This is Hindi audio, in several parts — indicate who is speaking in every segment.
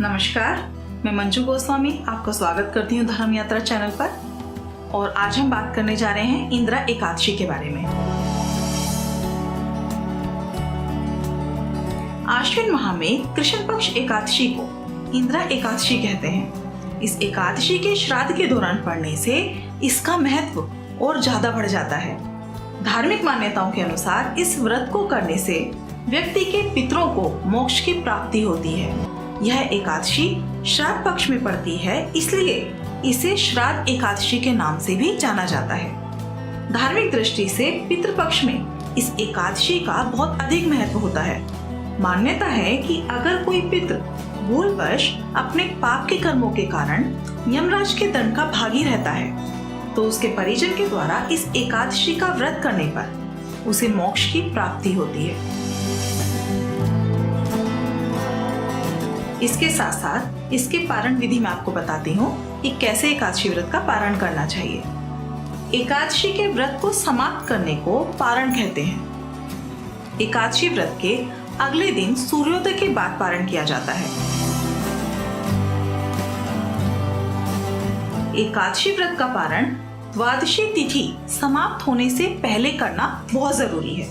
Speaker 1: नमस्कार, मैं मंजू गोस्वामी आपका स्वागत करती हूँ धर्म यात्रा चैनल पर। और आज हम बात करने जा रहे हैं इंदिरा एकादशी के बारे में। आश्विन माह में कृष्ण पक्ष एकादशी को इंदिरा एकादशी कहते हैं। इस एकादशी के श्राद्ध के दौरान पड़ने से इसका महत्व और ज्यादा बढ़ जाता है। धार्मिक मान्यताओं के अनुसार इस व्रत को करने से व्यक्ति के पितरों को मोक्ष की प्राप्ति होती है। यह एकादशी श्राद्ध पक्ष में पड़ती है, इसलिए इसे श्राद्ध एकादशी के नाम से भी जाना जाता है। धार्मिक दृष्टि से पितृपक्ष में इस एकादशी का बहुत अधिक महत्व होता है। मान्यता है कि अगर कोई पितृ भूलवश अपने पाप के कर्मों के कारण यमराज के दंड का भागी रहता है तो उसके परिजन के द्वारा इस एकादशी का व्रत करने पर उसे मोक्ष की प्राप्ति होती है। इसके साथ साथ इसके पारण विधि में आपको बताती हूँ कि कैसे एकादशी व्रत का पारण करना चाहिए। एकादशी के व्रत को समाप्त करने को पारण कहते हैं। एकादशी व्रत के अगले दिन सूर्योदय के बाद पारण किया जाता है। एकादशी व्रत का पारण द्वादशी तिथि समाप्त होने से पहले करना बहुत जरूरी है।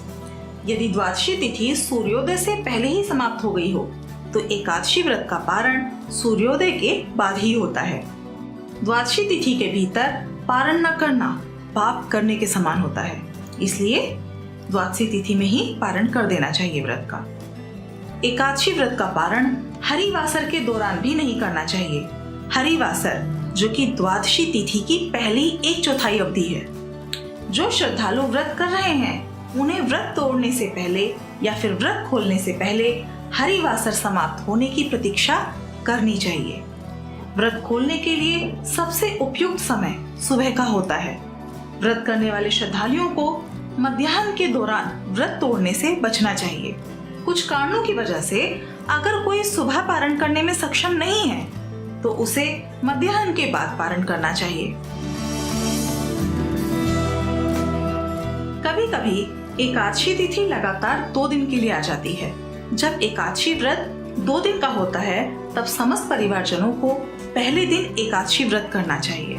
Speaker 1: यदि द्वादशी तिथि सूर्योदय से पहले ही समाप्त हो गई हो तो एकादशी व्रत का पारण सूर्योदय के बाद ही होता है। द्वादशी तिथि के भीतर पारण न करना पाप करने के समान होता है, इसलिए द्वादशी तिथि में ही पारण कर देना चाहिए व्रत का। एकादशी व्रत का पारण हरिवासर के दौरान भी नहीं करना चाहिए। हरिवासर जो कि द्वादशी तिथि की पहली 1/4 अवधि है। जो श्रद्धालु व्रत कर रहे हैं उन्हें व्रत तोड़ने से पहले या फिर व्रत खोलने से पहले हरिवासर समाप्त होने की प्रतीक्षा करनी चाहिए। व्रत खोलने के लिए सबसे उपयुक्त समय सुबह का होता है। व्रत करने वाले श्रद्धालुओं को मध्याह्न के दौरान व्रत तोड़ने से बचना चाहिए। कुछ कारणों की वजह से अगर कोई सुबह पारण करने में सक्षम नहीं है तो उसे मध्याह्न के बाद पारण करना चाहिए। कभी कभी एकादशी तिथि लगातार 2 दिन के लिए आ जाती है। जब एकादशी व्रत 2 दिन का होता है तब समस्त परिवारजनों को पहले दिन एकादशी व्रत करना चाहिए।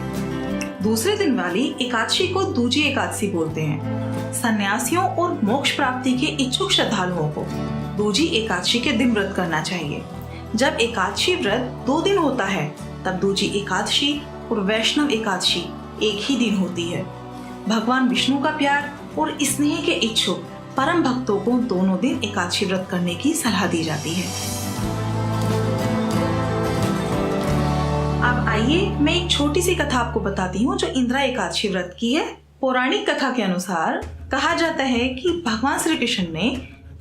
Speaker 1: दूसरे दिन वाली एकादशी को दूजी एकादशी बोलते हैं। सन्यासियों और मोक्ष प्राप्ति के इच्छुक श्रद्धालुओं को दूजी एकादशी के दिन व्रत करना चाहिए। जब एकादशी व्रत 2 दिन होता है तब दूजी एकादशी और वैष्णव एकादशी एक ही दिन होती है। भगवान विष्णु का प्यार और स्नेह के इच्छुक परम भक्तों को दोनों दिन एकादशी व्रत करने की सलाह दी जाती है। अब आइए मैं एक छोटी सी कथा आपको बताती हूँ जो इंदिरा एकादशी व्रत की है। पौराणिक कथा के अनुसार कहा जाता है कि भगवान श्री कृष्ण ने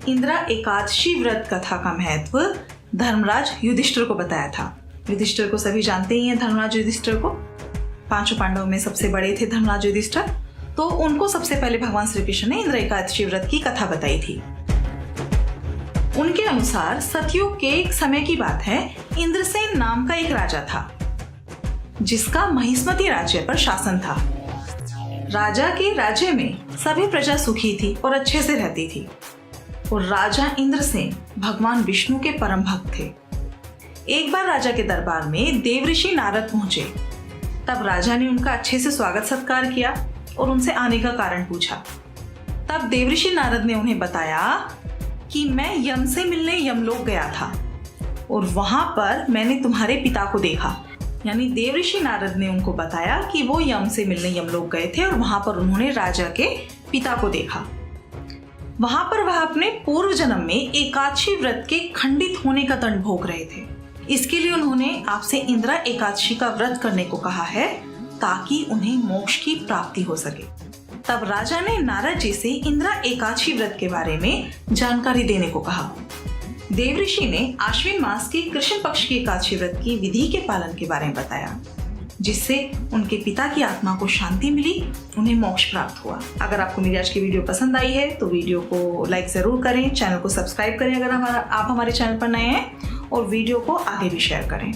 Speaker 1: इंदिरा एकादशी व्रत कथा का महत्व धर्मराज युधिष्ठिर को बताया था। युधिष्ठिर को सभी जानते ही हैं, धर्मराज युधिष्ठिर को। 5 पांडवों में सबसे बड़े थे धर्मराज युधिष्ठिर। तो उनको सबसे पहले भगवान श्री कृष्ण ने इंदिरा एकादशी व्रत की कथा बताई थी। उनके अनुसार सतयुग के एक समय की बात है। इंद्रसेन नाम का एक राजा था जिसका महिष्मती राज्य पर शासन था। राजा के राज्य में सभी प्रजा सुखी थी और अच्छे से रहती थी। और राजा इंद्रसेन भगवान विष्णु के परम भक्त थे। एक बार राजा के दरबार में देवऋषि नारद पहुंचे। तब राजा ने उनका अच्छे से स्वागत सत्कार किया और उनसे आने का कारण पूछा। तब देवऋषि नारद ने उन्हें बताया कि मैं यम से मिलने यमलोक गया था और वहां पर मैंने तुम्हारे पिता को देखा। यानी देवऋषि नारद ने उनको बताया कि वो यम से मिलने यमलोक गए थे और वहां पर उन्होंने राजा के पिता को देखा। वहां पर वह अपने पूर्व जन्म में एकादशी व्रत के खंडित होने का दंड भोग रहे थे। इसके लिए उन्होंने आपसे इंदिरा एकादशी का व्रत करने को कहा है ताकि उन्हें मोक्ष की प्राप्ति हो सके। तब राजा ने नारद जी से इंदिरा एकादशी व्रत के बारे में जानकारी देने को कहा। देवऋषि ने आश्विन मास की कृष्ण पक्ष की एकादशी व्रत की विधि के पालन के बारे में बताया, जिससे उनके पिता की आत्मा को शांति मिली, उन्हें मोक्ष प्राप्त हुआ। अगर आपको मेरी आज की वीडियो पसंद आई है तो वीडियो को लाइक जरूर करें, चैनल को सब्सक्राइब करें अगर आप हमारे चैनल पर नए हैं, और वीडियो को आगे भी शेयर करें।